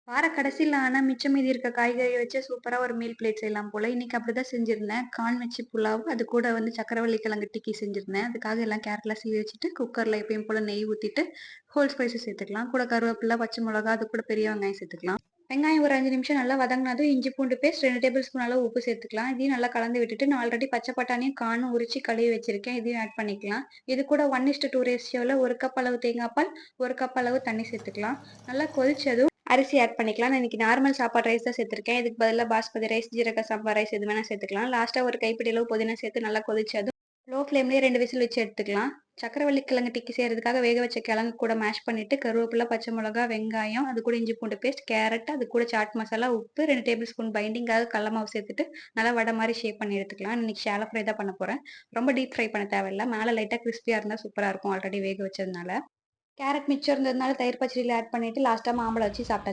வார கடைசில ஆனா மிச்சம் மீதி இருக்க காய்கறிய வச்சு சூப்பரா ஒரு மீல் பிளேட் செய்யலாம் போல. இன்னைக்கு அப்படிதான் செஞ்சிருந்தேன். கார்ன் வச்சு புலாவ், அது கூட சக்கரவள்ளி கிழங்கு டிக்கி செஞ்சிருந்தேன். அதுக்காக எல்லாம் கேரட்லாம் சீவி வச்சுட்டு, குக்கர்ல எப்பயும் போல நெய் ஊத்திட்டு, ஹோல் ஸ்பைசஸ் சேர்த்துக்கலாம். கூட கருவேப்பில, பச்சை மிளகா, அது கூட பெரிய வெங்காயம் சேர்த்துக்கலாம். வெங்காயம் ஒரு 5 நிமிஷம் நல்லா வதங்குனதும் இஞ்சி பூண்டு பேஸ்ட் 2 டேபிள் ஸ்பூன் அளவு உப்பு சேர்த்துக்கலாம். இதையும் நல்லா கலந்து விட்டுட்டு, நான் ஆல்ரெடி பச்சை பட்டாணியும் கார்னும் உரிச்சு கழுவி வச்சிருக்கேன். இதையும் ஆட் பண்ணிக்கலாம். இது கூட 1:2 ரேஷியோல 1 கப் அளவு தேங்காய் பால், 1 கப் அளவு தண்ணி சேர்த்துக்கலாம். நல்லா கொதிச்சதும் அரிசி ஆட் பண்ணிக்கலாம். நான் இன்னைக்கு நார்மல் சாப்பாடு ரைஸ் தான் சேர்த்துருக்கேன். இதுக்கு பதிலா பாஸ்மதி ரைஸ், ஜீரக சம்பா ரைஸ் எது வேணா சேர்த்துக்கலாம். லாஸ்ட்டா ஒரு கைப்பிடி அளவு புதினா சேர்த்து நல்லா கொதிச்சதும் லோ ஃப்ளேம்லயே 2 விசில் வச்சு எடுத்துக்கலாம். சக்கரவள்ளி கிழங்கு டிக்கி செய்யறதுக்காக வேக வச்ச கிழங்கு கூட மேஷ் பண்ணிட்டு, கருவேப்பிலை, பச்சை மிளகா, வெங்காயம், அது கூட இஞ்சி பூண்டு பேஸ்ட், கேரட், அது கூட சாட் மசாலா, உப்பு, 2 டேபிள் ஸ்பூன் பைண்டிங்காக கடல மாவு சேர்த்துட்டு நல்லா வடை மாதிரி ஷேப் பண்ணி எடுத்துக்கலாம். இன்னைக்கு ஷாலோ ஃப்ரை தான் பண்ண போறேன். ரொம்ப டீப் ஃப்ரை பண்ண தேவையில்ல. மேல லைட்டா கிறிஸ்பியா இருந்தா சூப்பரா இருக்கும் ஆல்ரெடி வேக வச்சதுனால. கேரட் மிச்சம் இருந்ததுனால தயிர் பச்சடியில ஆட் பண்ணிட்டு லாஸ்ட்டா மாம்பழம் வச்சு சாப்பிட்டேன்.